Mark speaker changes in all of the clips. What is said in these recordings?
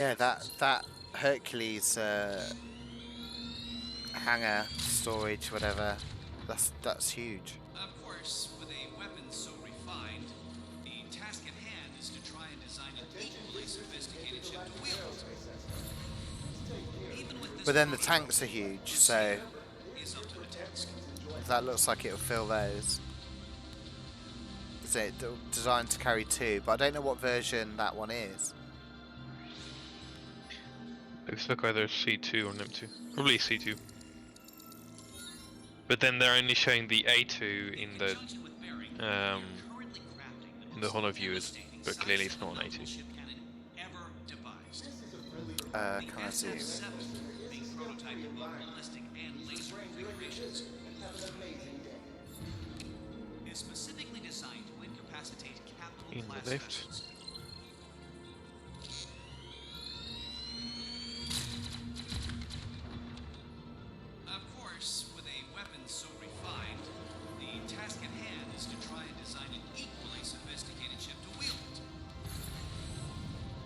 Speaker 1: Yeah, that Hercules hangar storage, whatever. That's huge.
Speaker 2: Of course, with a weapon so refined, the task at hand is to try and design an equally sophisticated ship to wield. Even with this
Speaker 1: But then the
Speaker 2: prototype,
Speaker 1: tanks are huge, so
Speaker 2: Crusader is up to the task.
Speaker 1: that looks like it'll fill those. Is it designed to carry 2? But I don't know what version that one is.
Speaker 3: Looks like either C2 or NIM2. Probably C2. But then they're only showing the A2 in the Honor viewers, but clearly it's not an A2.
Speaker 1: Can I zoom?
Speaker 2: Is specifically designed to incapacitate capital
Speaker 3: In
Speaker 2: class
Speaker 3: the lift.
Speaker 2: vessels. Of course, with a weapon so refined, the task at hand is to try and design an equally sophisticated ship to wield.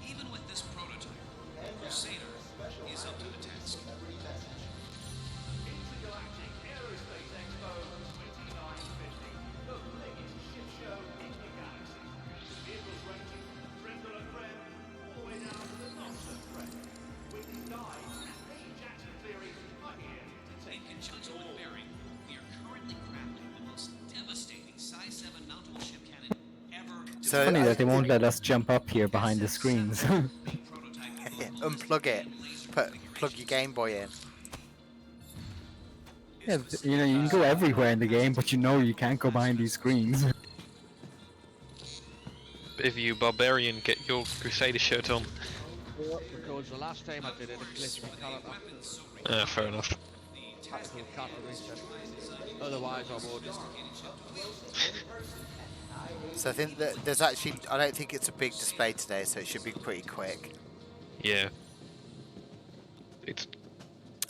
Speaker 2: Even with this prototype, Crusader is up to the task.
Speaker 4: Intergalactic Aerospace Expo 2950, the biggest ship show in the galaxy. Vehicles ranging from the creme de la creme all the way down to the not-so-creme. With design and Jackson theory are here to
Speaker 2: In
Speaker 4: take
Speaker 2: conjunction with Bearing, we are currently crafting the most devastating size 7 mountable ship cannon ever
Speaker 1: So
Speaker 5: Funny that they won't let us jump up here behind the screens.
Speaker 1: unplug it. Plug your Game Boy in.
Speaker 5: Yeah, you know, you can go everywhere in the game, but you know you can't go behind these screens.
Speaker 3: If you barbarian, get your Crusader shirt on.
Speaker 6: Because the last time I did it, it glitched my color.
Speaker 3: Fair enough.
Speaker 6: Had to do a color reset. Otherwise, I would.
Speaker 1: So I think that there's actually, I don't think it's a big display today, so it should be pretty quick.
Speaker 3: Yeah. It's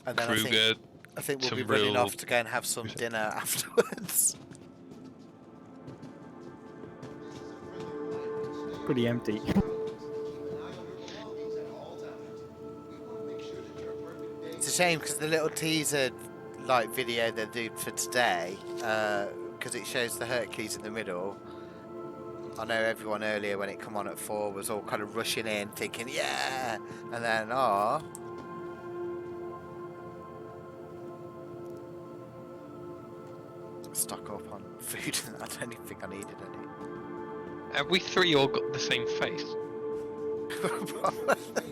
Speaker 1: And then
Speaker 3: Kruger.
Speaker 1: I think we'll be running
Speaker 3: Tumbril.
Speaker 1: off to go and have some dinner afterwards.
Speaker 5: Pretty empty.
Speaker 1: It's a shame because the little teaser like video they do for today, because it shows the Hercules in the middle. I know everyone earlier when it come on at 4 was all kind of rushing in thinking yeah, and then stock up on food. I don't even think I needed any.
Speaker 3: Have we 3 all got the same face?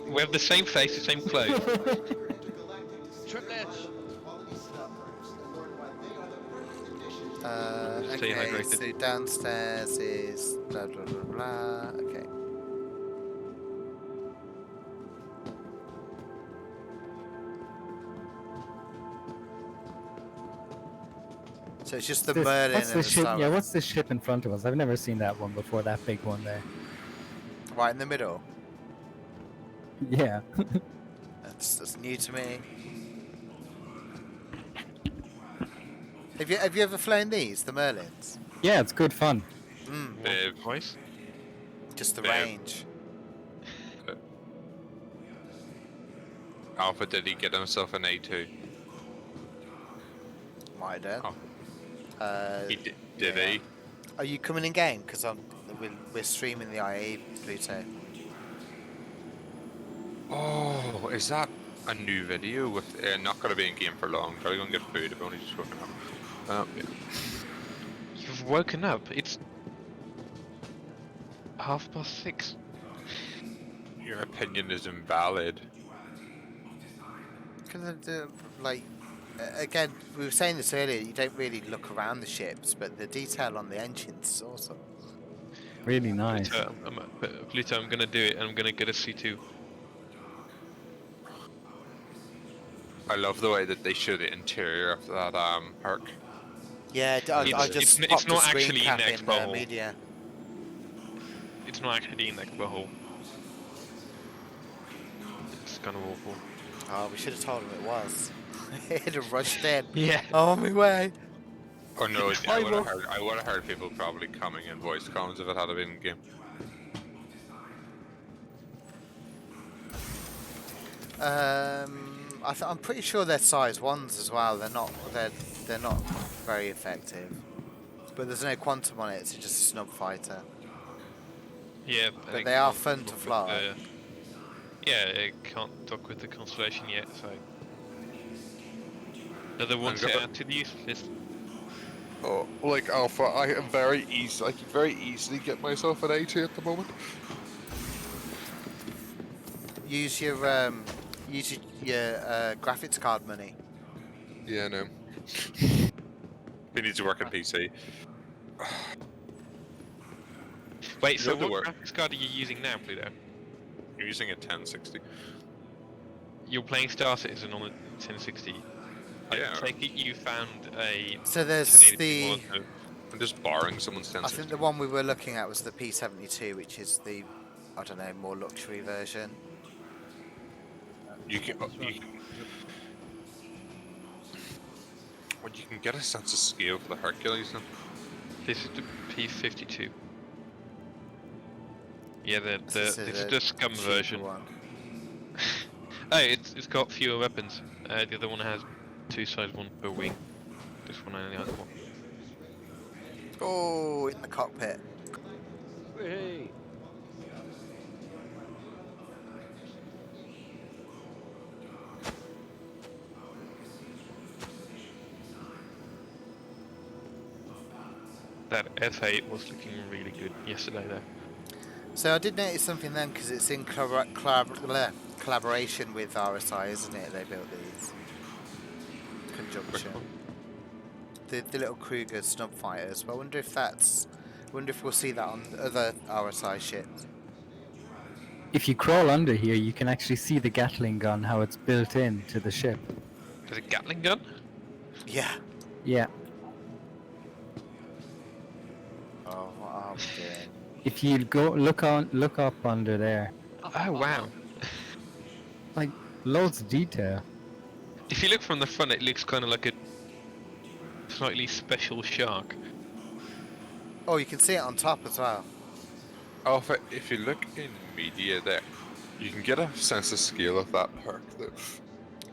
Speaker 3: We have the same face, the same clothes.
Speaker 6: Triplets!
Speaker 3: Stay
Speaker 1: Okay,
Speaker 3: hydrated.
Speaker 1: so downstairs is blah blah blah blah. Okay. So it's just the Merlin
Speaker 5: What's
Speaker 1: and the
Speaker 5: this ship?
Speaker 1: Star
Speaker 5: Yeah, what's this ship in front of us? I've never seen that one before. That big one there.
Speaker 1: right in the middle.
Speaker 5: Yeah.
Speaker 1: That's new to me. Have you ever flown these, the Merlins?
Speaker 5: Yeah, it's good fun.
Speaker 3: Voice?
Speaker 1: Just the
Speaker 7: Yeah.
Speaker 1: range.
Speaker 7: Alpha, did he get himself an A2?
Speaker 1: Might have done.
Speaker 7: Oh. He did
Speaker 1: yeah.
Speaker 7: he?
Speaker 1: Are you coming in game? Because we're streaming the IE Pluto.
Speaker 7: Oh, is that a new video? With not gonna be in game for long. Probably gonna get food. I've only just woken up. Yeah.
Speaker 3: You've woken up. It's 6:30.
Speaker 7: Your opinion is invalid.
Speaker 1: Because like again, we were saying this earlier. You don't really look around the ships, but the detail on the engines is awesome.
Speaker 5: Really nice.
Speaker 3: Pluto, I'm gonna do it, and I'm gonna get a C2.
Speaker 7: I love the way that they show the interior of that Herc.
Speaker 1: Yeah, I just
Speaker 3: it's
Speaker 1: popped
Speaker 3: not
Speaker 1: a screen
Speaker 3: actually in
Speaker 1: cap
Speaker 3: the
Speaker 1: in
Speaker 3: Expo hall.
Speaker 1: media.
Speaker 3: It's not actually in the Expo hall. It's kind of awful.
Speaker 1: Oh, we should have told him it was. He'd have rushed in.
Speaker 3: Yeah.
Speaker 1: I'm on my way.
Speaker 7: Oh no, I would have heard people probably coming in voice comms if it had been in game.
Speaker 1: I'm pretty sure they're size 1s as well. They're not very effective. But there's no quantum on it. It's just a snub fighter.
Speaker 3: Yeah,
Speaker 1: But they are fun to fly.
Speaker 3: Yeah, it can't dock with the Constellation yet, so another one
Speaker 7: I'm
Speaker 3: to
Speaker 7: gonna-
Speaker 3: add to the use list.
Speaker 8: Oh, like Alpha, I can very easily get myself an A2 at the moment.
Speaker 1: Use your graphics card money.
Speaker 8: Yeah, no.
Speaker 7: He needs to work on PC.
Speaker 3: Wait,
Speaker 7: You
Speaker 3: so
Speaker 7: have to
Speaker 3: what
Speaker 7: work.
Speaker 3: graphics card are you using now, Pluto?
Speaker 7: You're using a 1060.
Speaker 3: You're playing Star Citizen on the 1060.
Speaker 7: Yeah.
Speaker 3: I take it you found a
Speaker 1: So there's
Speaker 3: 1080p
Speaker 1: the.
Speaker 3: monitor.
Speaker 7: I'm just borrowing someone's
Speaker 1: I
Speaker 7: 1060.
Speaker 1: think the one we were looking at was the P72, which is the, I don't know, more luxury version.
Speaker 7: You can, well, you can get a sense of scale for the Hercules now.
Speaker 3: This is the P52. Yeah, this is
Speaker 1: a
Speaker 3: the scum
Speaker 1: cheaper
Speaker 3: version.
Speaker 1: one.
Speaker 3: Oh, it's got fewer weapons. The other one has 2 sides, 1 per wing. This one only has 1.
Speaker 1: Oh, in the cockpit.
Speaker 6: Hey.
Speaker 3: That F8 was looking really good yesterday, though.
Speaker 1: So I did notice something then, because it's in collaboration with RSI, isn't it? They built these. Conjunction. The little Kruger snub fighters. But I wonder if we'll see that on other RSI ships.
Speaker 5: If you crawl under here, you can actually see the Gatling gun, how it's built in to the ship.
Speaker 3: There's a Gatling gun?
Speaker 1: Yeah.
Speaker 5: Yeah.
Speaker 1: Oh, what are we doing?
Speaker 5: If you look up under there,
Speaker 3: Oh, wow.
Speaker 5: like loads of detail.
Speaker 3: If you look from the front, it looks kind of like a slightly special shark.
Speaker 1: Oh, you can see it on top as well.
Speaker 8: Alpha, if you look in media there, you can get a sense of scale of that perk.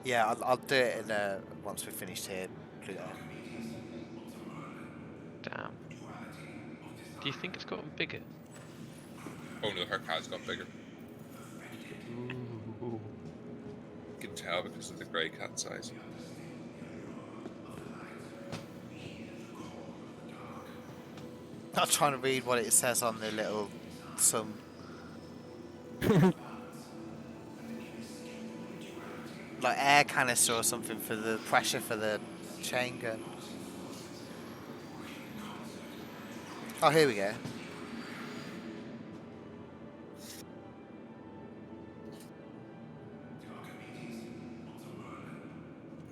Speaker 1: Yeah, I'll do it in once we're finished here. Pluto.
Speaker 3: Damn. Do you think it's gotten bigger?
Speaker 7: Oh no, her car's got bigger.
Speaker 3: Ooh.
Speaker 7: You can tell because of the grey cat size.
Speaker 1: Not trying to read what it says on the little some. Like air canister or something for the pressure for the chain gun. Oh, here we go.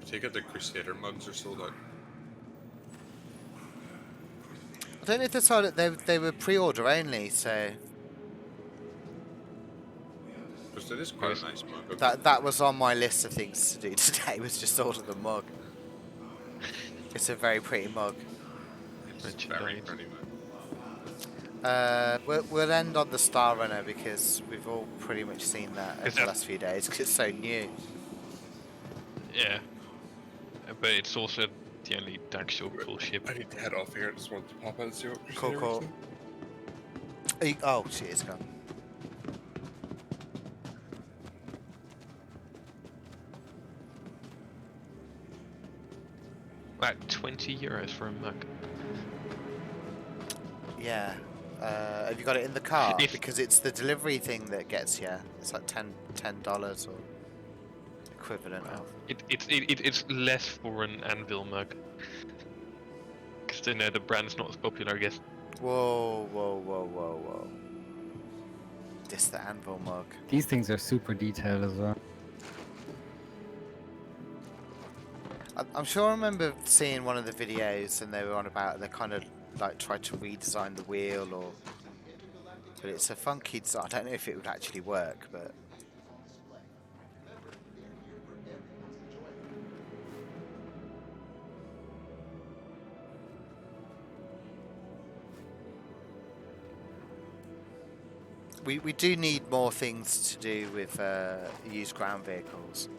Speaker 7: I take it the Crusader mugs are sold out.
Speaker 1: I don't know if that's all. They were pre-order only, so
Speaker 7: Because it is quite a nice mug.
Speaker 1: that was on my list of things to do today. Was just order the mug. It's a very pretty mug.
Speaker 7: It's very pretty mug.
Speaker 1: We'll end on the Star Runner because we've all pretty much seen that over
Speaker 3: Is
Speaker 1: the
Speaker 3: that-
Speaker 1: last few days because it's so new.
Speaker 3: Yeah. But it's also the only actual cool ship.
Speaker 8: I need to head off here. I just wanted to pop out and see what
Speaker 1: Cool,
Speaker 8: Crusader
Speaker 1: cool.
Speaker 8: is doing.
Speaker 1: Oh shit, it's gone.
Speaker 3: About 20 euros for a mug.
Speaker 1: Yeah. Have you got it in the car?
Speaker 3: If-
Speaker 1: Because it's the delivery thing that gets you. It's like $10 or equivalent of.
Speaker 3: It's less for an Anvil mug. Because they know the brand's not as popular, I guess.
Speaker 1: Whoa, whoa, whoa, whoa, whoa. This the Anvil mug.
Speaker 5: These things are super detailed as well.
Speaker 1: I'm sure I remember seeing one of the videos and they were on about they kind of like tried to redesign the wheel or. But it's a funky design. I don't know if it would actually work, but. we do need more things to do with used ground vehicles.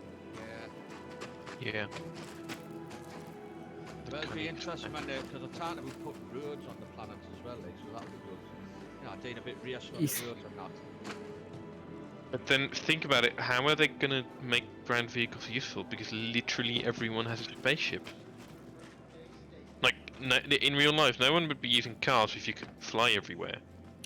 Speaker 6: Yeah.
Speaker 3: Yeah.
Speaker 6: But it'll be interesting when because they're trying to be putting roads on the planet as well, like, so that'll be good. You know, doing a bit racing on
Speaker 5: Yes.
Speaker 6: the roads and that.
Speaker 3: But then think about it, how are they gonna make ground vehicles useful? Because literally everyone has a spaceship. Like, no, in real life, no one would be using cars if you could fly everywhere.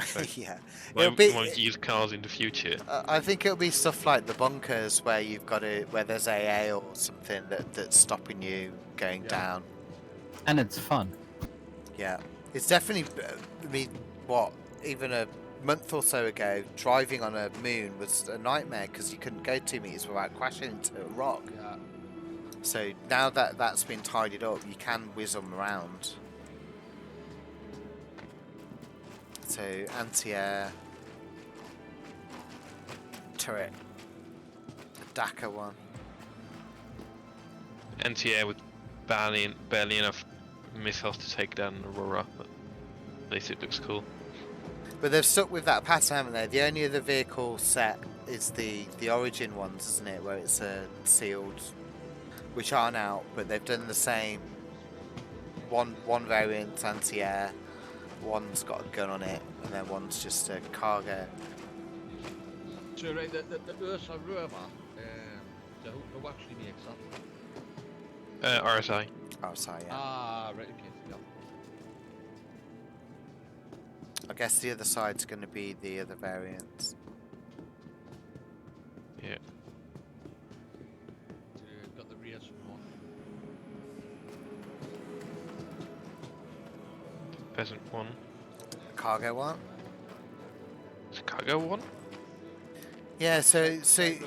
Speaker 3: So
Speaker 1: Yeah,
Speaker 3: why
Speaker 1: it'll be.
Speaker 3: won't you use cars in the future?
Speaker 1: I think it'll be stuff like the bunkers where you've got where there's AA or something that's stopping you going down.
Speaker 5: And it's fun.
Speaker 1: Yeah, it's definitely. I mean, what even a month or so ago, driving on a moon was a nightmare because you couldn't go 2 meters without crashing into a rock.
Speaker 6: Yeah.
Speaker 1: So now that that's been tidied up, you can whiz them around. So anti-air turret, the Dakar one.
Speaker 3: Anti-air with barely enough missiles to take down Aurora, but at least it looks cool.
Speaker 1: But they've stuck with that pattern, haven't they? The only other vehicle set is the Origin ones, isn't it? Where it's sealed, which aren't out, but they've done the same. One variant's anti-air, one's got a gun on it, and then one's just a cargo.
Speaker 6: So right, the Ursa rover, who actually makes that?
Speaker 3: RSI.
Speaker 1: Oh, sorry, yeah.
Speaker 6: Ah, right, okay, yeah.
Speaker 1: I guess the other side's going to be the other variants.
Speaker 3: Yeah.
Speaker 6: So got the rear one.
Speaker 3: Pheasant one.
Speaker 1: Cargo one?
Speaker 3: Is it cargo one?
Speaker 1: Yeah, so
Speaker 6: Taking RC,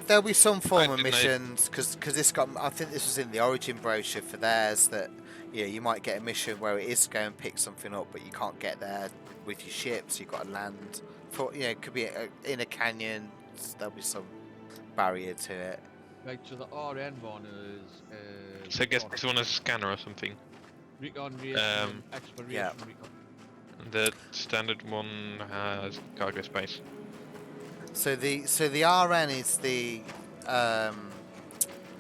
Speaker 1: there'll be some form of
Speaker 3: didn't know.
Speaker 1: missions because this got. I think this was in the Origin brochure for theirs that you might get a mission where it is to go and pick something up, but you can't get there with your ship, so you've got to land. For it could be in a canyon. There'll be some barrier to it.
Speaker 6: Right, so the RN one is.
Speaker 3: So I guess this one has a scanner or something.
Speaker 6: Recon Racing, Exploration
Speaker 1: yeah.
Speaker 6: Recon.
Speaker 3: And the standard one has cargo space.
Speaker 1: So the RN is the.
Speaker 3: I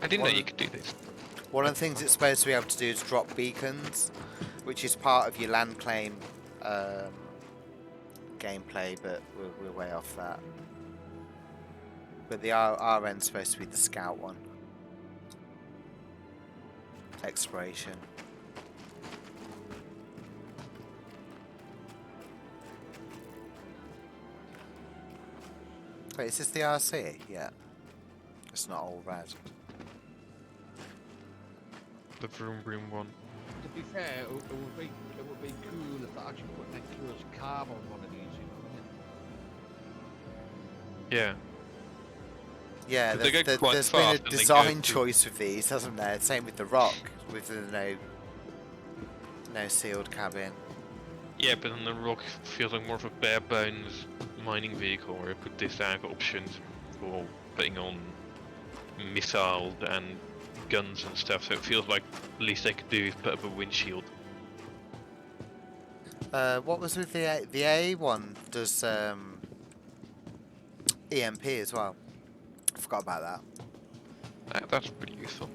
Speaker 3: didn't know
Speaker 1: One-
Speaker 3: you could do this.
Speaker 1: One of the things it's supposed to be able to do is drop beacons, which is part of your land claim gameplay, but we're way off that. But the RN's supposed to be the scout one. Exploration. Wait, is this the RC? Yeah. It's not all red.
Speaker 3: The vroom vroom one.
Speaker 6: To be fair, it would be cool if they actually put an enclosed cab on one of these, you know what I mean?
Speaker 3: Yeah.
Speaker 1: Yeah,
Speaker 3: But they go quite
Speaker 1: there's been a
Speaker 3: fast and they go
Speaker 1: design
Speaker 3: to-
Speaker 1: choice with these, hasn't there? Same with the Rock, with the no sealed cabin.
Speaker 3: Yeah, but then the Rock feels like more of a bare bones mining vehicle where you put this out options for putting on missiles and guns and stuff, so it feels like the least they could do is put up a windshield.
Speaker 1: What was with the A one? Does EMP as well? I forgot about that.
Speaker 3: That's pretty useful.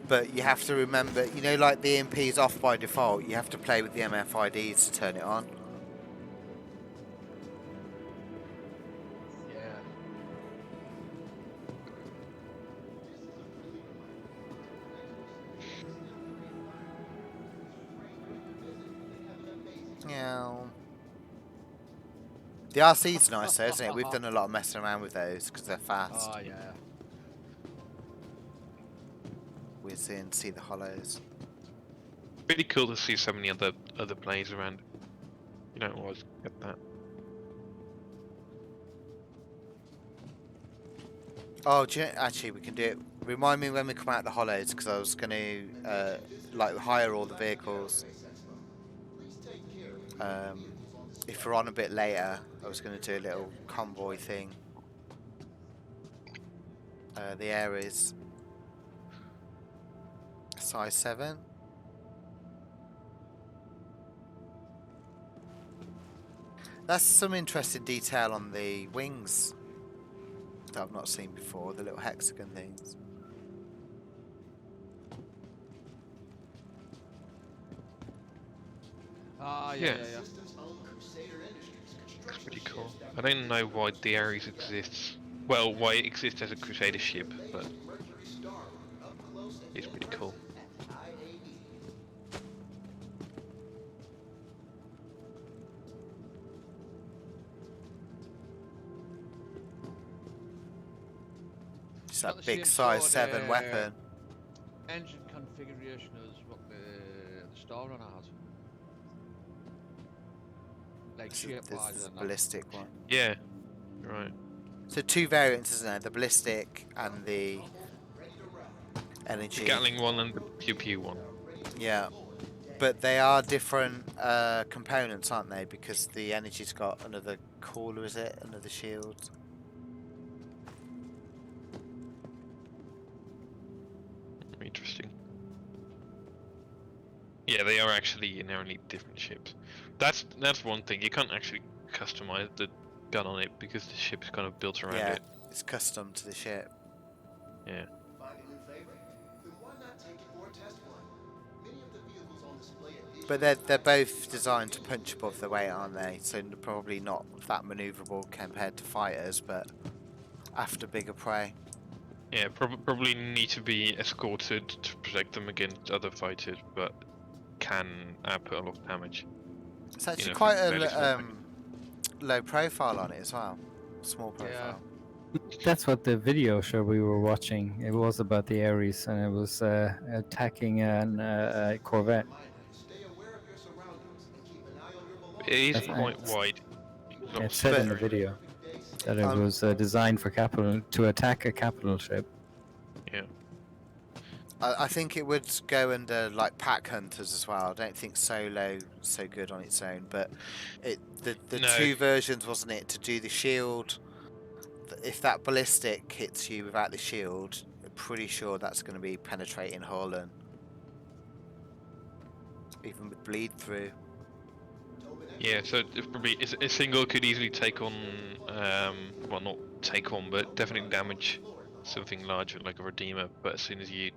Speaker 1: But you have to remember, like the EMP is off by default. You have to play with the MFIDs to turn it on.
Speaker 6: Yeah.
Speaker 1: Yeah. The RC's nice though, isn't it? We've done a lot of messing around with those because they're fast.
Speaker 6: Oh, yeah.
Speaker 1: Whiz in, see the hollows.
Speaker 3: Pretty cool to see so many other planes around. You don't always get that.
Speaker 1: Oh, actually, we can do it. Remind me when we come out the hollows because I was going to hire all the vehicles. If we're on a bit later, I was going to do a little convoy thing. The air is size 7. That's some interesting detail on the wings that I've not seen before, the little hexagon things.
Speaker 6: Ah,
Speaker 3: Yeah.
Speaker 6: yeah.
Speaker 3: It's pretty cool. I don't know why the Ares exists. Well, why it exists as a Crusader ship, but it's pretty cool.
Speaker 1: Just
Speaker 6: Got
Speaker 1: that
Speaker 6: the
Speaker 1: big
Speaker 6: same
Speaker 1: size
Speaker 6: sort
Speaker 1: 7
Speaker 6: of
Speaker 1: weapon.
Speaker 6: engine configuration as what the STAR-Runner has. Like
Speaker 1: This
Speaker 6: shape-wise
Speaker 1: is the
Speaker 6: and that.
Speaker 1: ballistic one.
Speaker 3: Yeah, right.
Speaker 1: So 2 variants, isn't there? The ballistic and the
Speaker 3: The
Speaker 1: energy.
Speaker 3: Gatling one and the Pew Pew one.
Speaker 1: Yeah. But they are different components, aren't they? Because the energy's got another cooler, is it? Another shield.
Speaker 3: Interesting. Yeah, they are actually inherently different ships. That's one thing. You can't actually customize the gun on it because the ship's kind of built around
Speaker 1: Yeah,
Speaker 3: it.
Speaker 1: it's custom to the ship.
Speaker 3: Yeah.
Speaker 1: But they're both designed to punch above their weight, aren't they? So probably not that manoeuvrable compared to fighters, but after bigger prey.
Speaker 3: Yeah, probably need to be escorted to protect them against other fighters, but can put a lot of damage.
Speaker 1: It's actually
Speaker 3: know,
Speaker 1: quite
Speaker 3: fairly
Speaker 1: a
Speaker 3: small
Speaker 1: low profile on it as well. Small
Speaker 6: Yeah.
Speaker 1: profile.
Speaker 5: That's what the video show we were watching. It was about the Ares, and it was attacking a Corvette.
Speaker 3: It is
Speaker 5: That's
Speaker 3: quite
Speaker 5: nice.
Speaker 3: wide. Not
Speaker 5: It said in the
Speaker 3: very-
Speaker 5: video that it
Speaker 1: Um,
Speaker 5: was designed for capital to attack a capital ship.
Speaker 3: Yeah.
Speaker 1: I think it would go under like pack hunters as well. I don't think solo so good on its own, but the
Speaker 3: No.
Speaker 1: 2 versions, wasn't it, to do the shield? If that ballistic hits you without the shield, I'm pretty sure that's going to be penetrating hull and even with bleed through.
Speaker 3: Yeah, so it's probably a single could easily take on, well, not take on, but definitely damage something larger like a Redeemer. But as soon as you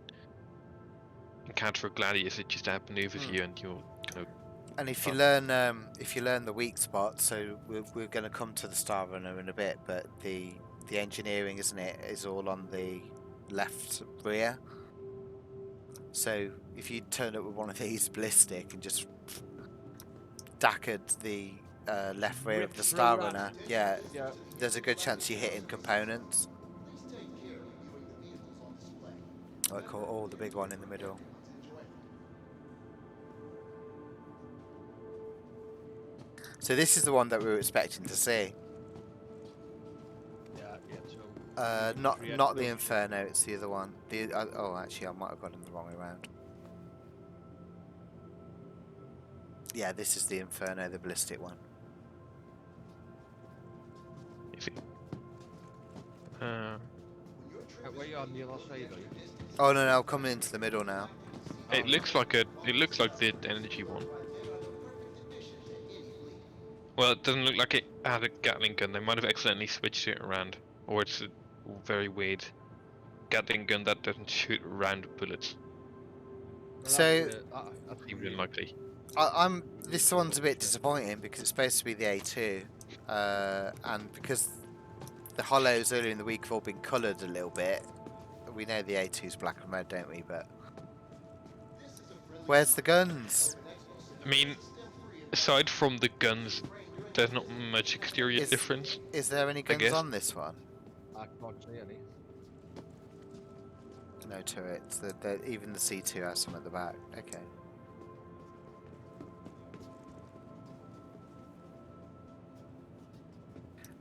Speaker 3: encounter a Gladius, it just outmaneuvers you, and you're kind of.
Speaker 1: And if you
Speaker 3: Fuck.
Speaker 1: learn the weak spot, so we're going to come to the Star Runner in a bit, but the engineering, isn't it, is all on the left rear. So if you turn up with one of these ballistic and just dackered the left rear of
Speaker 6: Ripped
Speaker 1: the
Speaker 6: through
Speaker 1: Star
Speaker 6: that.
Speaker 1: Runner, yeah,
Speaker 6: Yeah.
Speaker 1: there's a good chance you're hitting components. Like all the big one in the middle. So this is the one that we were expecting to see.
Speaker 6: Yeah, so
Speaker 1: Not the Inferno, it's the other one. Oh, actually, I might have got them the wrong way around. Yeah, this is the Inferno, the ballistic one.
Speaker 3: Is it?
Speaker 6: where you on the other side, are you?
Speaker 1: Oh no, coming into the middle now.
Speaker 3: It looks like the energy one. Well, it doesn't look like it had a Gatling gun. They might have accidentally switched it around, or it's a very weird Gatling gun that doesn't shoot round bullets.
Speaker 6: Well,
Speaker 1: So-
Speaker 6: that's
Speaker 3: Even
Speaker 6: weird.
Speaker 3: unlikely.
Speaker 1: This one's a bit disappointing because it's supposed to be the A2, and because the hollows earlier in the week have all been coloured a little bit. We know the A2's black and red, don't we? But where's the guns?
Speaker 3: I mean, aside from the guns, there's not much exterior
Speaker 1: Is-
Speaker 3: difference.
Speaker 1: Is there any guns
Speaker 3: guess.
Speaker 1: on this one?
Speaker 6: I can't see any.
Speaker 1: No turrets. Even the C2 has some at the back. Okay.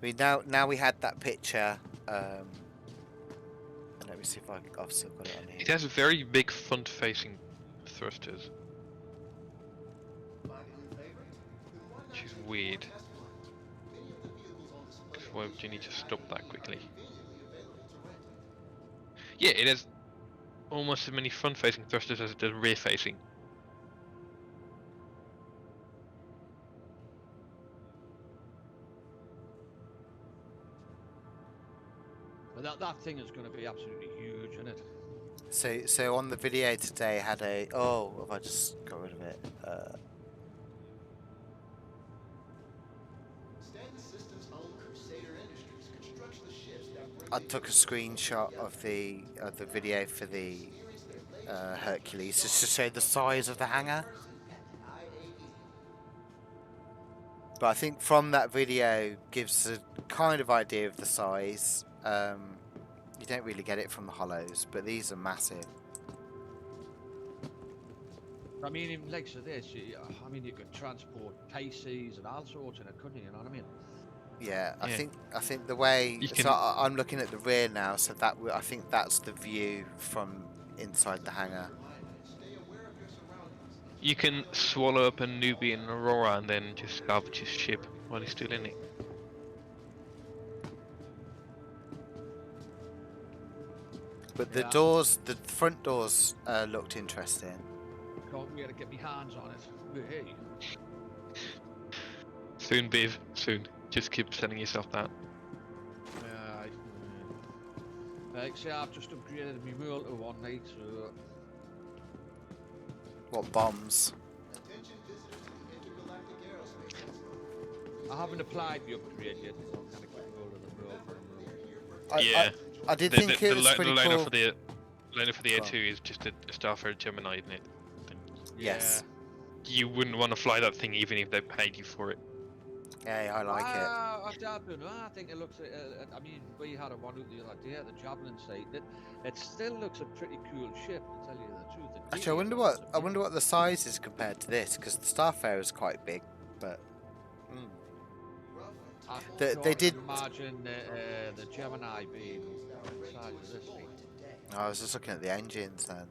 Speaker 1: I mean, now we had that picture. Let me see if I've still got it on
Speaker 3: It
Speaker 1: here.
Speaker 3: has very big front-facing thrusters, which is weird. 'Cause why would you need to stop that quickly? Yeah, it has almost as many front-facing thrusters as it does rear-facing.
Speaker 6: But that thing is going to be absolutely huge, isn't it?
Speaker 1: So on the video today had a have I just got rid of it?
Speaker 4: Stanton Systems own Crusader Industries constructs the ships that bring
Speaker 1: I took a screenshot of the video for the Hercules just to show the size of the hangar. But I think from that video gives a kind of idea of the size. You don't really get it from the hollows, but these are massive.
Speaker 6: I mean, in legs of this, you could transport KCs and all sorts in it, couldn't you? You know what I mean?
Speaker 1: Yeah, I
Speaker 3: Yeah.
Speaker 1: think the way
Speaker 3: You
Speaker 1: so
Speaker 3: can-
Speaker 1: I'm looking at the rear now, so that I think that's the view from inside the hangar.
Speaker 3: You can swallow up a Nubian Aurora and then just salvage his ship while he's still in it.
Speaker 1: But the
Speaker 6: Yeah.
Speaker 1: doors, the front doors, looked interesting.
Speaker 6: Can't wait to get my hands on it. Hey.
Speaker 3: Soon, Viv. Soon. Just keep telling yourself that.
Speaker 6: Like, see, I've just upgraded my world to one night, so
Speaker 1: What bombs?
Speaker 6: I haven't applied the upgrade yet. So I'm kind of getting hold of the world for a moment.
Speaker 3: Yeah.
Speaker 1: I did
Speaker 3: The,
Speaker 1: think
Speaker 3: the,
Speaker 1: it
Speaker 3: the,
Speaker 1: was
Speaker 3: li-
Speaker 1: pretty
Speaker 3: the liner
Speaker 1: cool.
Speaker 3: for the liner for the
Speaker 1: Go on.
Speaker 3: A2 is just a Starfarer Gemini, isn't it?
Speaker 1: Yes.
Speaker 3: You wouldn't want to fly that thing even if they paid you for it.
Speaker 1: Yeah, I like it.
Speaker 6: I don't know. I think it looks. I mean, we had a one the other day at the Javelin site. It still looks a pretty cool ship, to tell you the truth. It
Speaker 1: Actually,
Speaker 6: really
Speaker 1: I wonder what the size is compared to this, because the Starfarer is quite big, but.
Speaker 6: I
Speaker 1: They
Speaker 6: can't
Speaker 1: did-
Speaker 6: imagine the Gemini being the size of this thing.
Speaker 1: I was just looking at the engines then.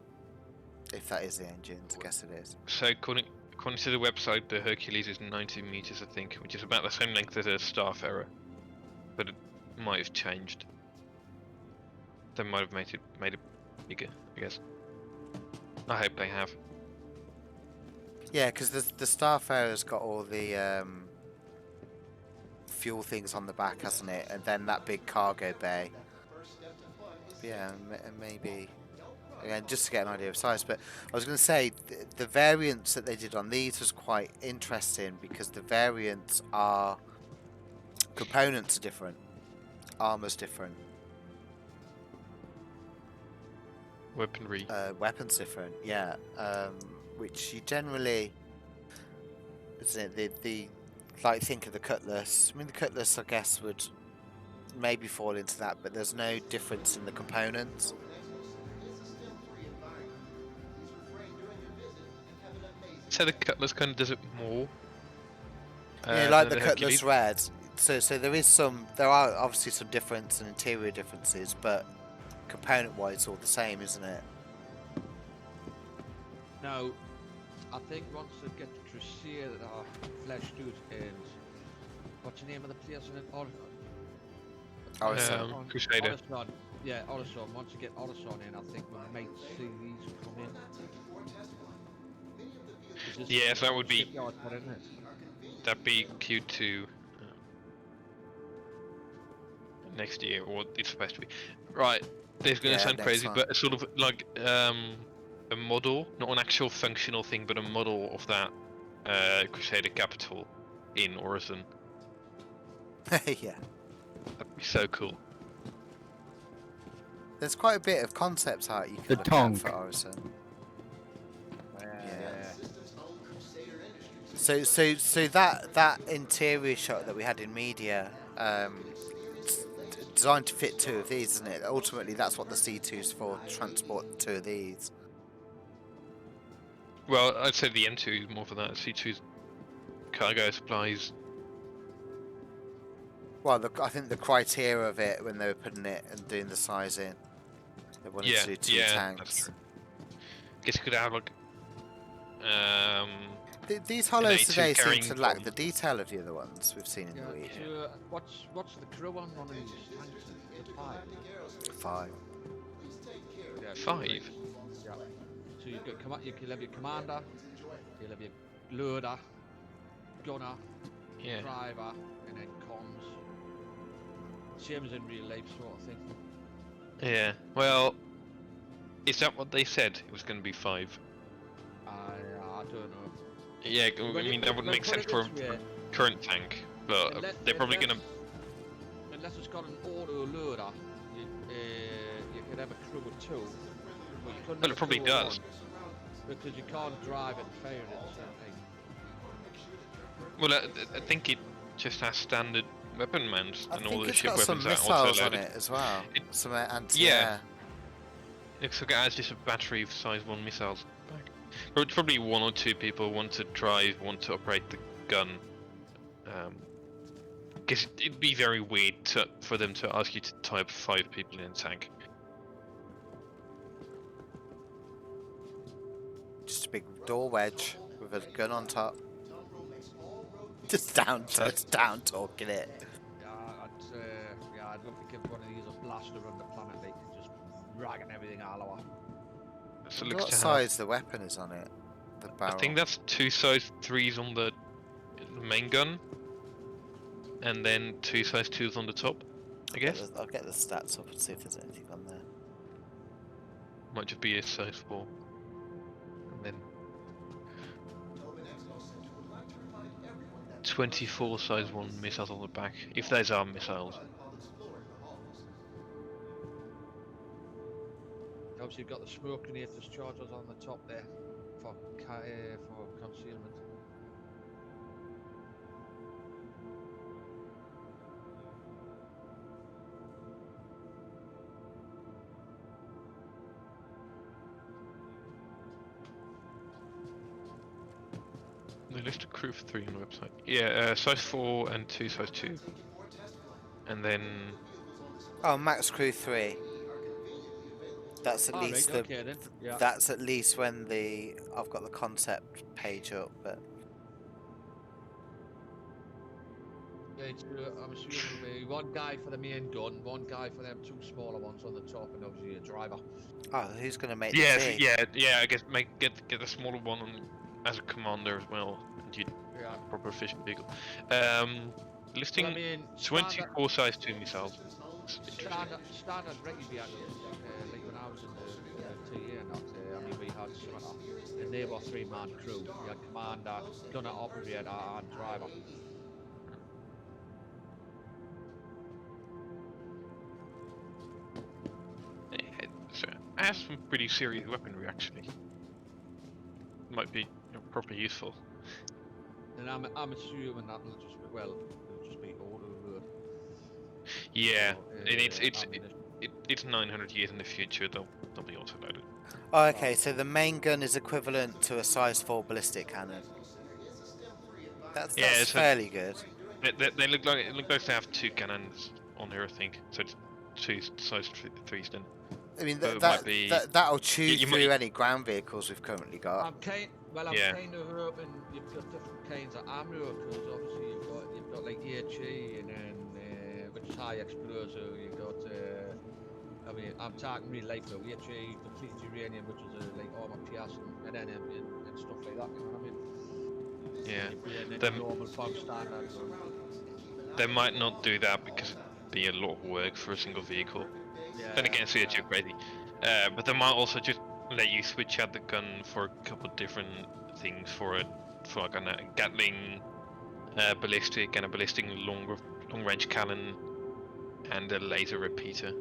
Speaker 1: If that is the engines, I guess it is.
Speaker 3: So according to the website, the Hercules is 90 meters, I think, which is about the same length as a Starfarer, but it might have changed. They might have made it bigger, I guess. I hope they have.
Speaker 1: Yeah, because the Starfarer's got all the fuel things on the back, hasn't it? And then that big cargo bay. Yeah, maybe. Again, just to get an idea of size. But I was going to say, the variants that they did on these was quite interesting, because the variants are... components are different. Armor's different.
Speaker 3: Weaponry.
Speaker 1: Weapons different, yeah. Which you generally... Isn't it? The like, think of the Cutlass. I mean, the Cutlass, I guess, would maybe fall into that, but there's no difference in the components.
Speaker 3: So the Cutlass kind of does it more.
Speaker 1: Yeah, like
Speaker 3: than
Speaker 1: the
Speaker 3: Hercules.
Speaker 1: Cutlass Red. So there are obviously some difference and interior differences, but component-wise, all the same, isn't it?
Speaker 6: Now, I think once they get the Crusader fleshed out, and what's the name of the place in it?
Speaker 1: Orison.
Speaker 3: Crusader.
Speaker 6: Orison. Yeah, Orison. Once you get Orison in, I think we might see these come in.
Speaker 3: Yes, that would be-
Speaker 6: Shipyard, isn't it?
Speaker 3: That'd be Q2 next year, or it's supposed to be. Right, this is going to
Speaker 1: Yeah,
Speaker 3: sound
Speaker 1: next
Speaker 3: crazy,
Speaker 1: time.
Speaker 3: but it's sort of like a model, not an actual functional thing, but a model of that Crusader capital in Orison.
Speaker 1: Yeah.
Speaker 3: That'd be so cool.
Speaker 1: There's quite a bit of concept art you can
Speaker 5: The
Speaker 1: look
Speaker 5: tongue.
Speaker 1: at for Orison.
Speaker 6: Yeah.
Speaker 1: So that interior shot that we had in media, designed to fit two of these, isn't it? Ultimately, that's what the C2's for, to transport two of these.
Speaker 3: Well, I'd say the M2 is more for that. C2's cargo supplies.
Speaker 1: Well, I think the criteria of it when they were putting it and doing the sizing, they wanted to do two
Speaker 3: That's
Speaker 1: tanks.
Speaker 3: true. Guess you could have like
Speaker 1: These hollows
Speaker 3: A2
Speaker 1: today seem
Speaker 3: carrying
Speaker 1: to lack
Speaker 3: bomb.
Speaker 1: the detail of the other ones we've seen in
Speaker 6: Yeah,
Speaker 1: the week.
Speaker 6: so, what's the crew on one of these tanks? Is it 5?
Speaker 1: 5.
Speaker 6: Yeah,
Speaker 3: 5.
Speaker 6: Yeah. So you've got you'll have your commander, you'll have your loader, gunner,
Speaker 3: Yeah.
Speaker 6: driver, and then comms. Same as in real life, sort of thing.
Speaker 3: Yeah. Well, is that what they said? It was going to be 5.
Speaker 6: I don't know.
Speaker 3: Yeah. I
Speaker 6: Well,
Speaker 3: mean that would
Speaker 6: well,
Speaker 3: make
Speaker 6: put
Speaker 3: sense
Speaker 6: it
Speaker 3: for
Speaker 6: this way,
Speaker 3: a current tank, but they're probably going to.
Speaker 6: Unless it's got an auto loader, you could have a Kruger 2. But you couldn't
Speaker 3: Well,
Speaker 6: have
Speaker 3: it
Speaker 6: a
Speaker 3: probably
Speaker 6: Kruger
Speaker 3: does.
Speaker 6: 1, because you can't drive it and fire it at the same time.
Speaker 3: Well, I think it just has standard weapon mounts,
Speaker 1: I
Speaker 3: and all
Speaker 1: think
Speaker 3: the
Speaker 1: it's
Speaker 3: ship
Speaker 1: got some
Speaker 3: weapons are
Speaker 1: missiles on
Speaker 3: auto-loaded.
Speaker 1: it as well.
Speaker 3: It-
Speaker 1: Some anti-air.
Speaker 3: Looks like it has just a battery of size 1 missiles back. But it's probably 1 or 2 people, one to drive, one to operate the gun. Because it'd be very weird for them to ask you to type 5 people in a tank.
Speaker 1: Just a big door wedge with a gun on top. Just down talking it.
Speaker 6: I'd love to give one of these a blast around the planet, like just ragging everything all over.
Speaker 3: So it
Speaker 1: What
Speaker 3: looks to have,
Speaker 1: size the weapon is on it? The
Speaker 3: I
Speaker 1: barrel.
Speaker 3: think that's 2 size 3s on the main gun, and then 2 size 2s on the top, I guess.
Speaker 1: I'll get the stats up and see if there's anything on there.
Speaker 3: Might just be a size 4. And then 24 size 1 missiles on the back, if those are missiles.
Speaker 6: Obviously, you've got the smoke grenade dischargers on the top there for concealment.
Speaker 3: They list a crew for 3 on the website. Yeah, size 4 and 2 size 2. And then
Speaker 1: Oh, max crew 3. That's at least
Speaker 6: right, okay then. Yeah.
Speaker 1: That's at least when I've got the concept page up, but
Speaker 6: Yeah, I'm assuming it'll be 1 guy for the main gun, 1 guy for them 2 smaller ones on the top, and obviously a driver.
Speaker 1: oh, who's gonna make
Speaker 3: yeah,
Speaker 1: the
Speaker 3: so,
Speaker 1: tea?
Speaker 3: yeah. I guess get a smaller one on, as a commander as well, and you
Speaker 6: Yeah.
Speaker 3: proper efficient vehicle. Listing
Speaker 6: Well, I mean,
Speaker 3: 24 size 2 missiles.
Speaker 6: standard regular vehicles, like when I was in the TA and that, I mean, we had similar, and they were 3-man crew. You had commander, gunner, operator, and driver.
Speaker 3: So it has some pretty serious weaponry actually. Might be properly useful.
Speaker 6: And I'm assuming that will just be, well, it'll just be auto load.
Speaker 3: Yeah,
Speaker 6: So,
Speaker 3: and
Speaker 6: ammunition.
Speaker 3: it's 900 years in the future. They'll be auto loaded.
Speaker 1: Oh, okay, so the main gun is equivalent to a size 4 ballistic cannon. That's
Speaker 3: Yeah, so-
Speaker 1: fairly good.
Speaker 3: They look like they have 2 cannons on here, I think. So it's 2 size 3s then.
Speaker 1: I mean,
Speaker 3: But it might be-
Speaker 1: that'll chew
Speaker 3: you
Speaker 1: through
Speaker 3: might-
Speaker 1: any ground vehicles we've currently got.
Speaker 6: I'm kind of hoping you've got different kinds of ammo, because obviously you've got like HE, and then which is high explosive. You've got I mean, I'm talking real life though. HE, depleted uranium, which is like armor piercing, and then and stuff like that. You know what I mean?
Speaker 3: Yeah.
Speaker 6: And then
Speaker 3: Them-
Speaker 6: normal bog standard.
Speaker 3: They might not do that because it'd be a lot of work for a single vehicle.
Speaker 6: Yeah.
Speaker 3: Then again, see, you're crazy. But they might also just let you switch out the gun for a couple of different things for like a Gatling ballistic and a ballistic long range cannon and a laser repeater.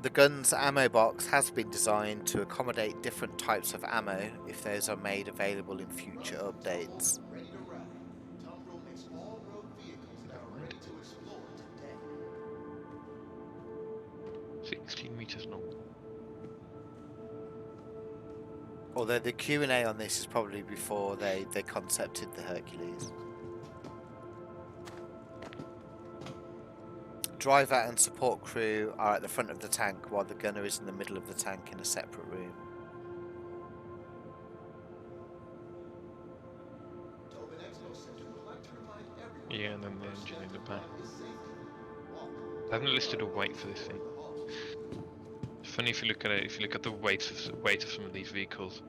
Speaker 1: The gun's ammo box has been designed to accommodate different types of ammo if those are made available in future updates.
Speaker 3: 16 meters long.
Speaker 1: Although the Q&A on this is probably before they concepted the Hercules. Driver and support crew are at the front of the tank while the gunner is in the middle of the tank in a separate room.
Speaker 3: Yeah, and then the engine in the back. I haven't listed a weight for this thing. It's funny if you look at it. If you look at the weight of some of these vehicles,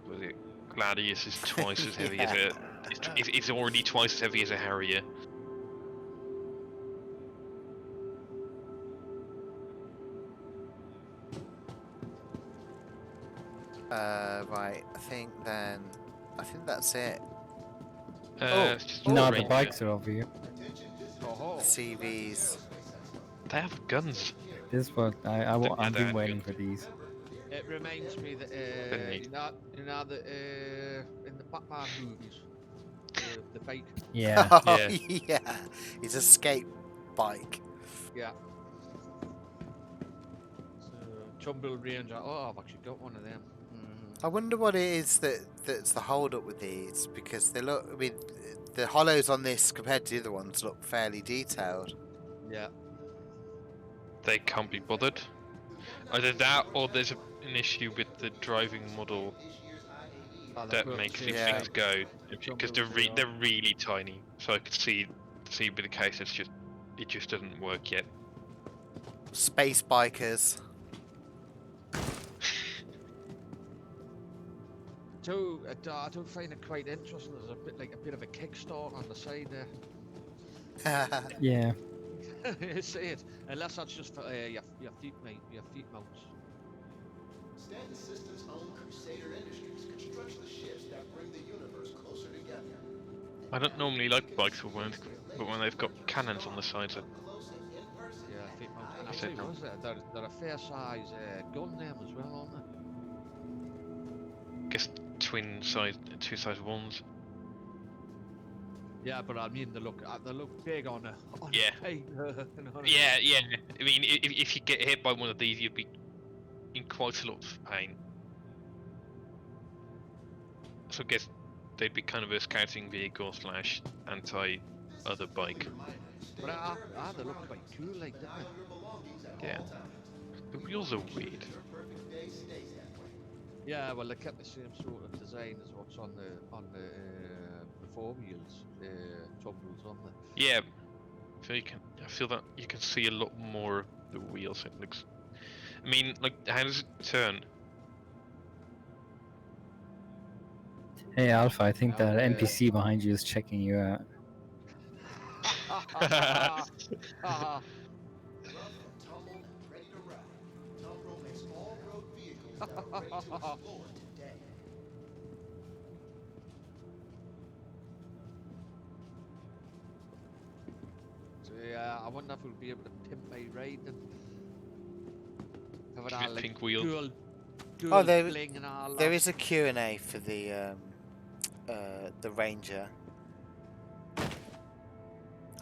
Speaker 3: was it Gladius is twice as heavy as It's already twice as heavy as a Harrier.
Speaker 1: Right. I think that's it.
Speaker 3: It's just
Speaker 5: No, the
Speaker 3: Ranger.
Speaker 5: bikes are over here.
Speaker 6: Oh,
Speaker 1: CVs.
Speaker 3: They have guns.
Speaker 5: This is what
Speaker 3: Yeah,
Speaker 5: I've
Speaker 3: they
Speaker 5: been
Speaker 3: have
Speaker 5: waiting
Speaker 3: guns.
Speaker 5: for these.
Speaker 6: it reminds me that
Speaker 3: neat.
Speaker 6: you know that in the Batman movies, the bike.
Speaker 5: Yeah.
Speaker 1: Oh,
Speaker 3: Yeah.
Speaker 1: yeah. It's a skate bike.
Speaker 6: Yeah. So, Tumbril Ranger. Oh, I've actually got one of them.
Speaker 1: I wonder what it is that's the hold up with these, because they look. I mean, the hollows on this compared to the other ones look fairly detailed.
Speaker 6: Yeah.
Speaker 3: They can't be bothered. Either that, or there's an issue with the driving model
Speaker 6: Oh, they
Speaker 3: that
Speaker 6: put
Speaker 3: makes
Speaker 6: the
Speaker 3: these
Speaker 6: same
Speaker 3: things
Speaker 6: shape.
Speaker 3: go, because
Speaker 6: Tumbrils,
Speaker 3: they're really tiny. So I could see with the case it just doesn't work yet.
Speaker 1: Space bikers.
Speaker 6: So I don't find it quite interesting. There's a bit of a kickstart on the side there.
Speaker 5: Yeah.
Speaker 6: You see it, unless that's just for your feet, mate, your feet mounts.
Speaker 9: Stanton Systems own Crusader Industries constructs the ships that bring the universe closer together.
Speaker 3: I don't normally like bikes, but when they've got cannons on the sides,
Speaker 6: Yeah, feet mounts. And
Speaker 3: I
Speaker 6: I
Speaker 3: said
Speaker 6: tell you
Speaker 3: no.
Speaker 6: what, is they're a fair size gun them as well, aren't they?
Speaker 3: I guess two size ones.
Speaker 6: Yeah, but I mean they look big on a
Speaker 3: Yeah.
Speaker 6: paper. You know what I mean?
Speaker 3: Yeah. I mean, if you get hit by one of these, you'd be in quite a lot of pain. So I guess they'd be kind of a scouting vehicle / anti-other bike.
Speaker 6: But they look quite cool, like, didn't they?
Speaker 3: Yeah. The wheels are weird.
Speaker 6: Yeah, well they kept the same sort of design as what's on the four wheels, Tumbrils on there.
Speaker 3: Yeah. So I feel that you can see a lot more of the wheels. It looks. I mean, like, how does it turn?
Speaker 5: Hey Alpha, I think
Speaker 6: Now,
Speaker 5: that NPC behind you is checking you out.
Speaker 9: Tumble, ready to ride. Tumbril makes all road vehicles that are ready to explore today.
Speaker 6: So yeah, I wonder if we'll be able to pimp my ride then. Have it all, like,
Speaker 3: Pink wheel.
Speaker 6: dual
Speaker 1: Oh, there
Speaker 6: bling and all
Speaker 1: there
Speaker 6: that.
Speaker 1: is a Q&A for the Ranger.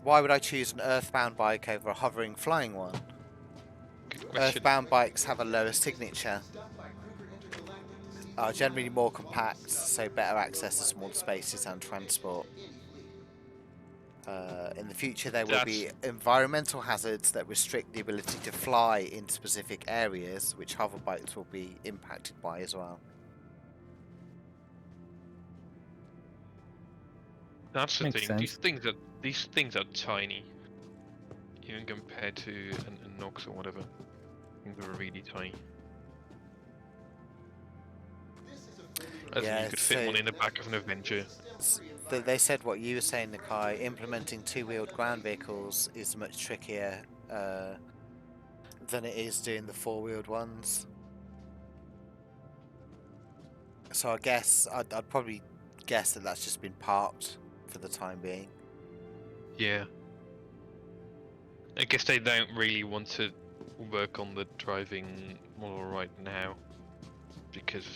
Speaker 1: Why would I choose an earthbound bike over a hovering flying one?
Speaker 3: Good question.
Speaker 1: Earthbound bikes have a lower signature, are generally more compact, so better access to small spaces and transport. In the future, there will be environmental hazards that restrict the ability to fly in specific areas, which hover bikes will be impacted by as well.
Speaker 3: That's the
Speaker 5: Makes
Speaker 3: thing.
Speaker 5: sense.
Speaker 3: These things are tiny, even compared to a Nox or whatever. I think they're really tiny. As in,
Speaker 1: Yeah,
Speaker 3: you could fit one
Speaker 1: so-
Speaker 3: in the back of an Avenger.
Speaker 1: They said what you were saying, Nakai, implementing two-wheeled ground vehicles is much trickier than it is doing the four-wheeled ones. So I guess I'd probably guess that that's just been parked for the time being.
Speaker 3: Yeah. I guess they don't really want to work on the driving model right now, because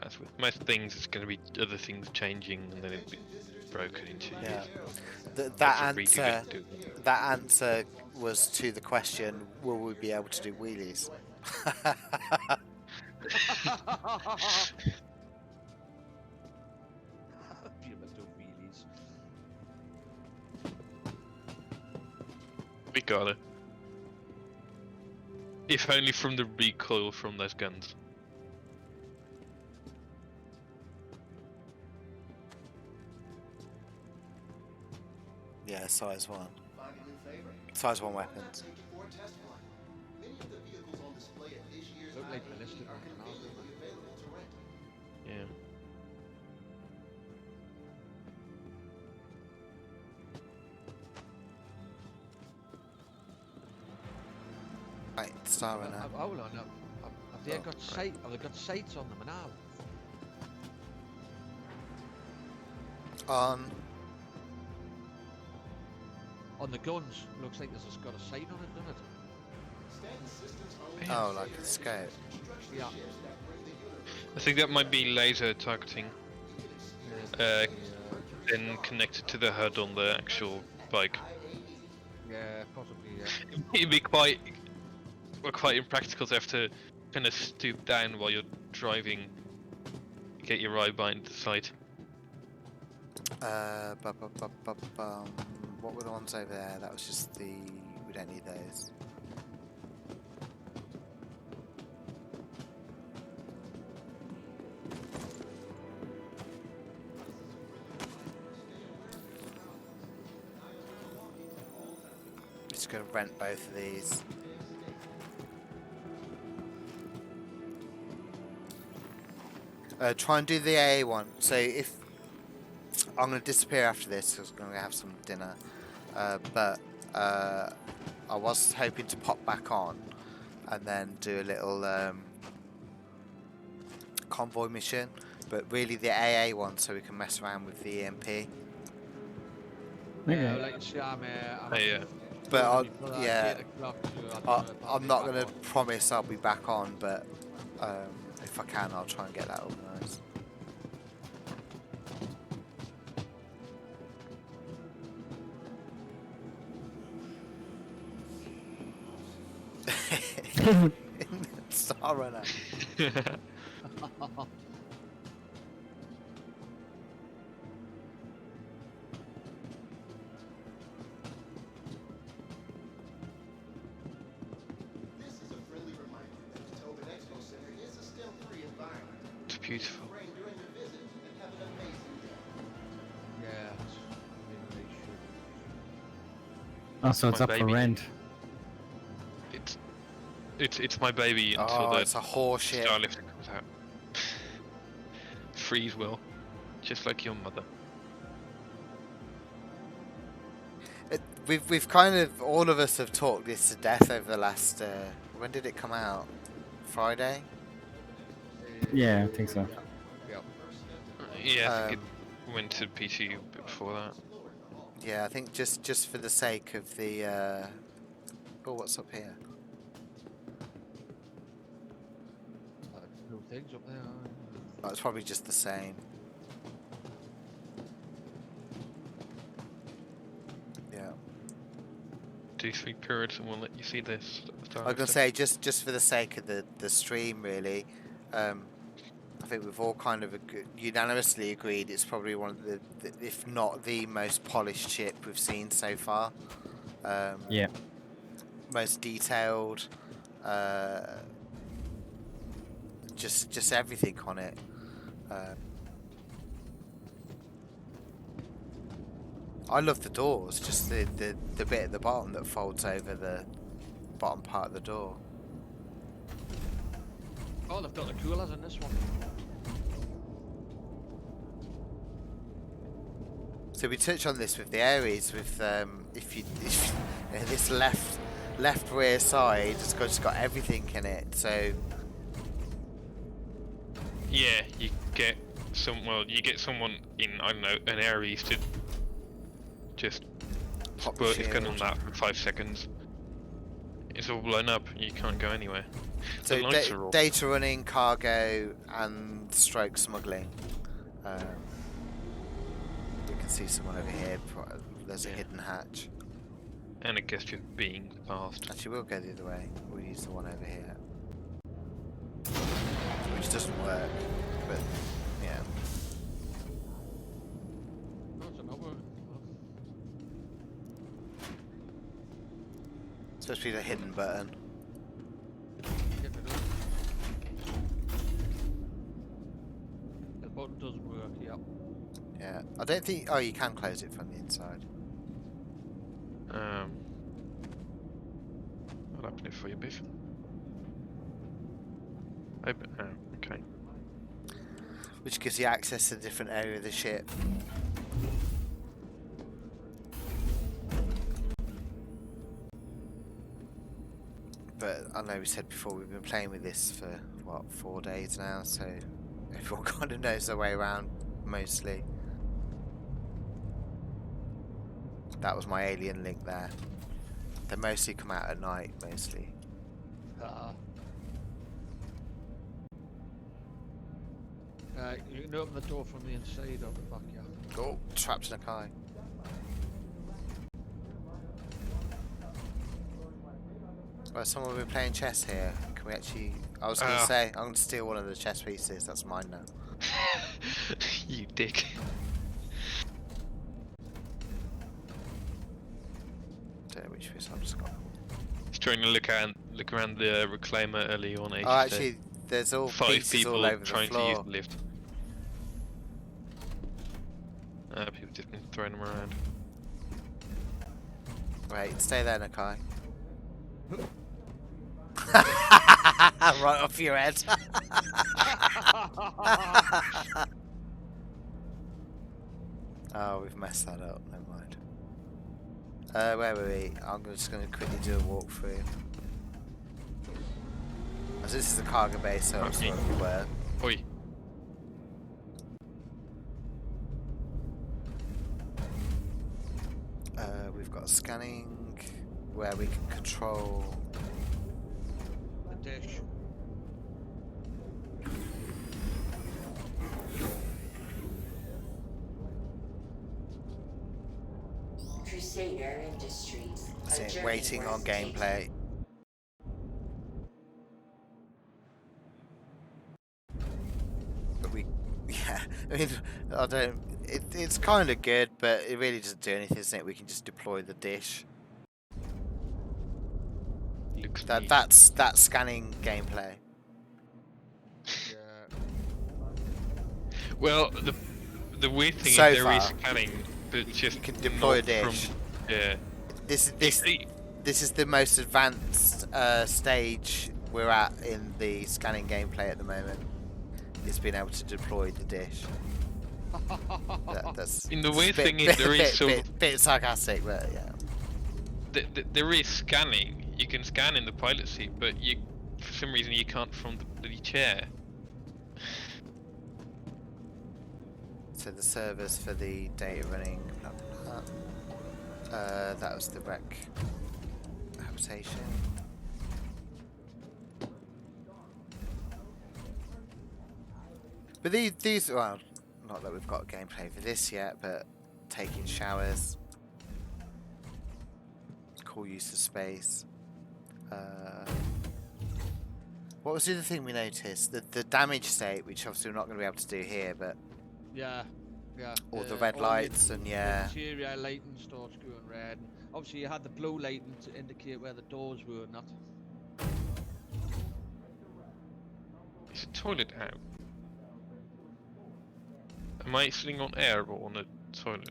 Speaker 3: as with most things, it's going to be other things changing, and then it'll be broken into.
Speaker 1: Yeah.
Speaker 3: Lots
Speaker 1: That
Speaker 3: of redo it.
Speaker 1: answer was to the question: will we be able to do wheelies?
Speaker 6: Be able to do wheelies.
Speaker 3: We gotta. If only from the recoil from those guns.
Speaker 1: Yeah, size 1.
Speaker 9: Find a new favorite?
Speaker 1: Size 1 weapons.
Speaker 9: Take it for a test flight. Many of the vehicles on display at this year's
Speaker 6: Look like
Speaker 9: IAE
Speaker 6: ballistic
Speaker 9: are
Speaker 6: ones and all,
Speaker 9: conveniently available to rent.
Speaker 3: Yeah.
Speaker 1: Right, Star Runner.
Speaker 6: Hold on, have they got sight? Have they got sights on them now? On the guns, looks like there's got a sight on it, doesn't it?
Speaker 9: Stanton Systems owns
Speaker 1: Oh, like a
Speaker 9: Crusader
Speaker 1: scope.
Speaker 9: Industries construction
Speaker 6: Yeah.
Speaker 9: ships that bring the universe
Speaker 3: I think that might be laser targeting, then connected to the HUD on the actual bike.
Speaker 6: Yeah, possibly. Yeah.
Speaker 3: It'd be quite impractical to have to kind of stoop down while you're driving, get your eye behind the sight.
Speaker 1: What were the ones over there? That was just the. We don't need those. Just gonna rent both of these. Try and do the AA one. So if I'm gonna disappear after this, because I'm gonna have some dinner. But I was hoping to pop back on and then do a little convoy mission. But really the AA one, so we can mess around with the EMP.
Speaker 6: Yeah,
Speaker 5: Okay.
Speaker 6: like I say, I'm
Speaker 1: But I'll,
Speaker 6: for that
Speaker 1: yeah,
Speaker 6: 8 o'clock, so
Speaker 1: I'm not gonna
Speaker 6: back
Speaker 1: promise I'll be back on, but if I can, I'll try and get that organised. Star Runner.
Speaker 6: on.
Speaker 9: This is a friendly reminder that the Tobin Expo Center is a STEM-free environment.
Speaker 3: It's beautiful.
Speaker 9: Rain during the visit and have an amazing day.
Speaker 6: Yeah, it's really should.
Speaker 5: Oh, so it's
Speaker 3: My
Speaker 5: up for
Speaker 3: baby.
Speaker 5: rent.
Speaker 3: It's my baby until
Speaker 1: Oh,
Speaker 3: the
Speaker 1: it's a horseshit.
Speaker 3: Starlifter comes out. Freeze will, just like your mother.
Speaker 1: We've kind of, all of us have talked this to death over the last. When did it come out? Friday.
Speaker 5: Yeah, I think so.
Speaker 6: Yeah.
Speaker 3: Yeah, I think it went to PC a bit before that.
Speaker 1: Yeah, I think just for the sake of the. Oh, what's up here?
Speaker 6: Little things up there.
Speaker 1: Oh, it's probably just the same. Yeah.
Speaker 3: Do 3 periods and we'll let you see this.
Speaker 1: I was gonna say just for the sake of the stream, really. I think we've all kind of unanimously agreed it's probably one of the, if not the most polished ship we've seen so far.
Speaker 5: Yeah.
Speaker 1: Most detailed. Just everything on it. I love the doors, just the bit at the bottom that folds over the bottom part of the door.
Speaker 6: Oh, they've got the coolers in this one.
Speaker 1: So we touch on this with the Aries, with if this left rear side has just got everything in it. So
Speaker 3: Yeah, you get someone in, I don't know, an Aries to just
Speaker 1: Pop
Speaker 3: squirt his gun
Speaker 1: shield.
Speaker 3: on that for 5 seconds. It's all blown up, you can't go anywhere.
Speaker 1: So
Speaker 3: The lights are off.
Speaker 1: data running, cargo, and stroke smuggling. You can see someone over here. There's a
Speaker 3: Yeah.
Speaker 1: hidden hatch.
Speaker 3: And I guess just being fast.
Speaker 1: Actually, we'll go the other way. We'll use the one over here, which doesn't work. But yeah,
Speaker 6: No, it's another.
Speaker 1: it's supposed to be the hidden button.
Speaker 6: Get it up. The button doesn't work. Yeah.
Speaker 1: Yeah, I don't think. Oh, you can close it from the inside.
Speaker 3: I'll open it for you, Biff. Open. Oh, okay.
Speaker 1: Which gives you access to a different area of the ship. But I know we said before we've been playing with this for what 4 days now, so everyone kind of knows their way around mostly. That was my alien link there. They mostly come out at night, mostly.
Speaker 6: You can open the door from the inside of the backyard.
Speaker 1: Oh, trapped in a car. Right, someone been playing chess here. Can we actually? I was going to say I'm going to steal one of the chess pieces. That's mine now.
Speaker 3: You dick.
Speaker 1: Don't know which piece I've just got.
Speaker 3: Just trying to look around the reclaimer early on.
Speaker 1: Oh, actually, there's all
Speaker 3: 5
Speaker 1: pieces
Speaker 3: people
Speaker 1: all over the
Speaker 3: trying to use
Speaker 1: floor.
Speaker 3: the lift. People just been throwing them around.
Speaker 1: Wait, stay there, Nakai. Right off your head. Oh, we've messed that up. Never mind. Where were we? I'm just going to quickly do a walkthrough. As this is a cargo base, so I'm sure we were.
Speaker 3: Oi.
Speaker 1: We've got scanning where we can control.
Speaker 6: The dish.
Speaker 10: Crusader Industries.
Speaker 1: That's it, waiting on gameplay. But we, yeah, I mean, I don't. It's kind of good, but it really doesn't do anything, isn't it? We can just deploy the dish.
Speaker 3: Looks neat.
Speaker 1: That's scanning gameplay.
Speaker 6: Yeah.
Speaker 3: Well, the weird thing
Speaker 1: So
Speaker 3: is there is
Speaker 1: far,
Speaker 3: scanning, but just
Speaker 1: you can deploy a
Speaker 3: not
Speaker 1: dish.
Speaker 3: From, yeah.
Speaker 1: This
Speaker 3: See,
Speaker 1: is the most advanced stage we're at in the scanning gameplay at the moment. Is being able to deploy the dish. That's
Speaker 3: And the weird thing is there is sort of
Speaker 1: bit sarcastic, but yeah.
Speaker 3: there is scanning. You can scan in the pilot seat, but you, for some reason, you can't from the bloody chair.
Speaker 1: So the servers for the data running. That was the wreck habitation. But these, well, not that we've got gameplay for this yet, but taking showers, cool use of space. What was the other thing we noticed? The damage state, which obviously we're not going to be able to do here, but
Speaker 6: Yeah.
Speaker 1: all the red lights and yeah.
Speaker 6: The interior lighting starts going red. And obviously, you had the blue lighting to indicate where the doors were not.
Speaker 3: Is the toilet out? Am I sitting on air or on a toilet?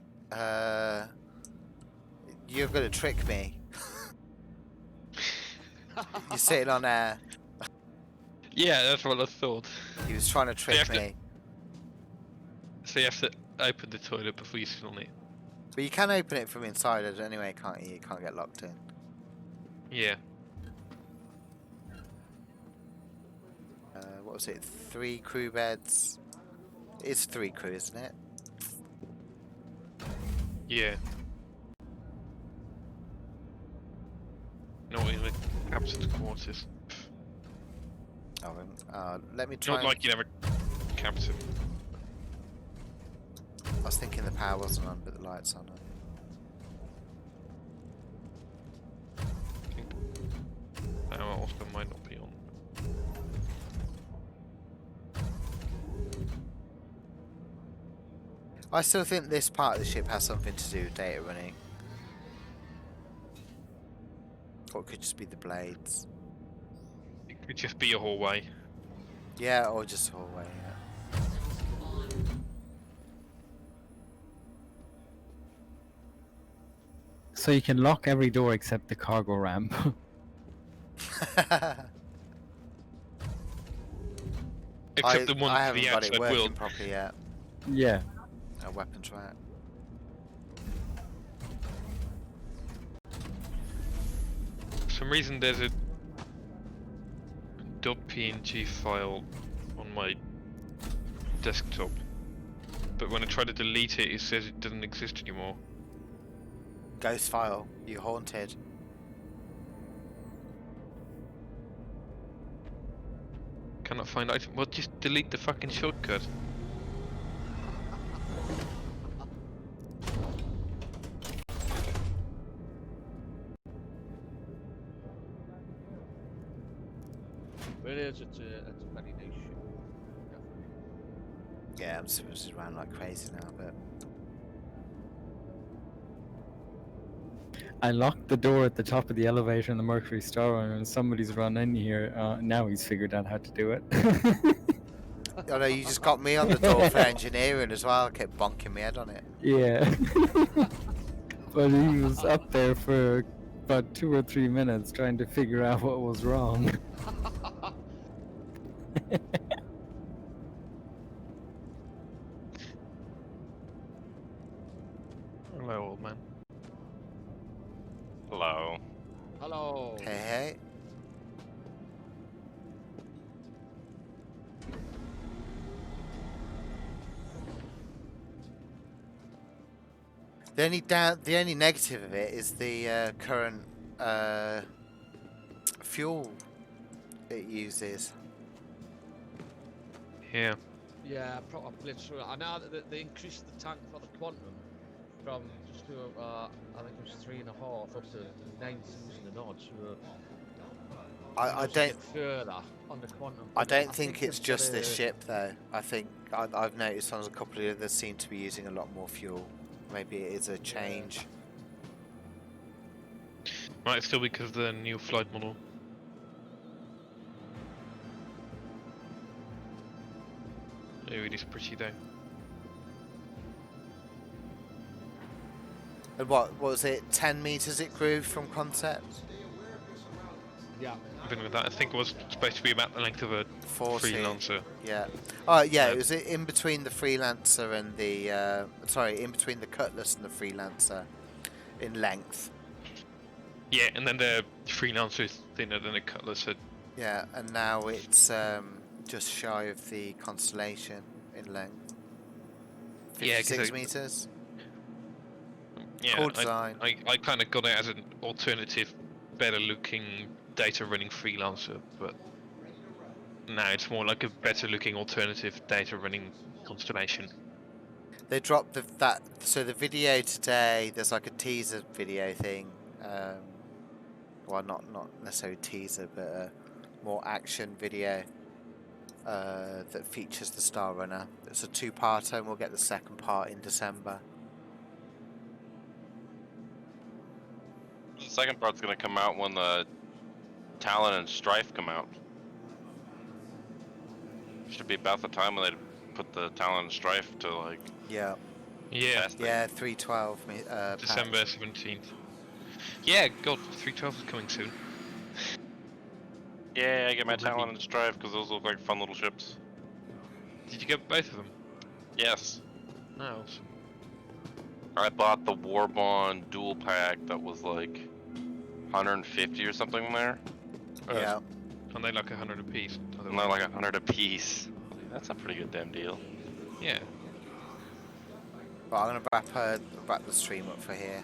Speaker 1: You're going to trick me. You're sitting on air.
Speaker 3: Yeah, that's what I thought.
Speaker 1: He was trying to trick me.
Speaker 3: So you have to open the toilet before you sit on it.
Speaker 1: But you can open it from inside anyway, can't you? You can't get locked in.
Speaker 3: Yeah.
Speaker 1: What was it? 3 crew beds. It's 3 crew, isn't it?
Speaker 3: Yeah. Not in the captain's quarters.
Speaker 1: Oh, let me try.
Speaker 3: Not like you never captain.
Speaker 1: I was thinking the power wasn't on, but the lights on.
Speaker 3: Oscar might not be on.
Speaker 1: I still think this part of the ship has something to do with data running. Or it could just be the blades.
Speaker 3: It could just be a hallway.
Speaker 1: Yeah, or just a hallway, yeah.
Speaker 5: So you can lock every door except the cargo ramp.
Speaker 3: Except the one
Speaker 1: I
Speaker 3: to
Speaker 1: haven't
Speaker 3: the
Speaker 1: got it
Speaker 3: outside
Speaker 1: working
Speaker 3: world.
Speaker 1: properly yet.
Speaker 5: Yeah.
Speaker 1: A weapons rack.
Speaker 3: For some reason there's a .png file on my desktop, but when I try to delete it, it says it doesn't exist anymore.
Speaker 1: Ghost file. You haunted.
Speaker 3: Cannot find item. Well, just delete the fucking shortcut.
Speaker 6: But it is, it's a very nice ship.
Speaker 1: Yeah, I'm supposed to run like crazy now, but
Speaker 5: I locked the door at the top of the elevator in the Mercury Star Runner, and somebody's run in here. Now he's figured out how to do it.
Speaker 1: oh no, you just got me on the door for engineering as well. I kept bonking my head on it.
Speaker 5: Yeah. But he was up there for about 2 or 3 minutes trying to figure out what was wrong.
Speaker 3: Hello, old man.
Speaker 7: Hello.
Speaker 6: Hello.
Speaker 1: Hey, hey. The only negative of it is the current fuel it uses.
Speaker 3: Yeah.
Speaker 6: Yeah, proper blitz through it. I know that they increased the tank for the Quantum from just to, I think it was 3.5 up to 9,000 and odd. So
Speaker 1: I
Speaker 6: just
Speaker 1: don't.
Speaker 6: get further on the Quantum.
Speaker 1: I
Speaker 6: but
Speaker 1: don't think it's
Speaker 6: they've
Speaker 1: just
Speaker 6: got
Speaker 1: this
Speaker 6: a-
Speaker 1: ship though. I think I've noticed on a couple of the others seem to be using a lot more fuel. Maybe it is a change.
Speaker 3: Might still be because of the new flight model. Oh, it is pretty though.
Speaker 1: And what was it? 10 meters it grew from concept.
Speaker 6: Yeah.
Speaker 3: Even with that, I think it was supposed to be about the length of a
Speaker 1: 40.
Speaker 3: freelancer.
Speaker 1: Yeah. Oh yeah,
Speaker 3: Yeah.
Speaker 1: it was in between the freelancer and the in between the Cutlass and the freelancer in length.
Speaker 3: Yeah, and then the freelancer is thinner than a Cutlass. So
Speaker 1: Yeah, and now it's just shy of the Constellation in length.
Speaker 3: Yeah, 'cause
Speaker 1: 56
Speaker 3: I-
Speaker 1: meters.
Speaker 3: yeah,
Speaker 1: Cool design.
Speaker 3: I kind of got it as an alternative, better looking data running freelancer, but now it's more like a better looking alternative data running Constellation.
Speaker 1: They dropped so the video today. There's like a teaser video thing. Well, not necessarily teaser, but a more action video that features the Star Runner. It's a 2-parter, and we'll get the second part in December.
Speaker 11: The second part's gonna come out when the Talon and Strife come out. Should be about the time when they put the Talon and Strife to like
Speaker 1: Yeah.
Speaker 3: Yeah,
Speaker 11: testing.
Speaker 1: Yeah, 312.
Speaker 3: December
Speaker 1: patch.
Speaker 3: 17th. Yeah, God, 312 is coming soon.
Speaker 11: Yeah, I get my
Speaker 3: Will there be-
Speaker 11: Talon and Strife because those look like fun little ships.
Speaker 3: Did you get both of them?
Speaker 11: Yes.
Speaker 3: No. Awesome.
Speaker 11: I bought the Warbond dual pack that was like 150 or something there.
Speaker 1: Yeah.
Speaker 3: And they like 100 apiece.
Speaker 11: And they're like 100 a piece. That's a pretty good damn deal.
Speaker 3: Yeah.
Speaker 1: But I'm gonna wrap the stream up for here.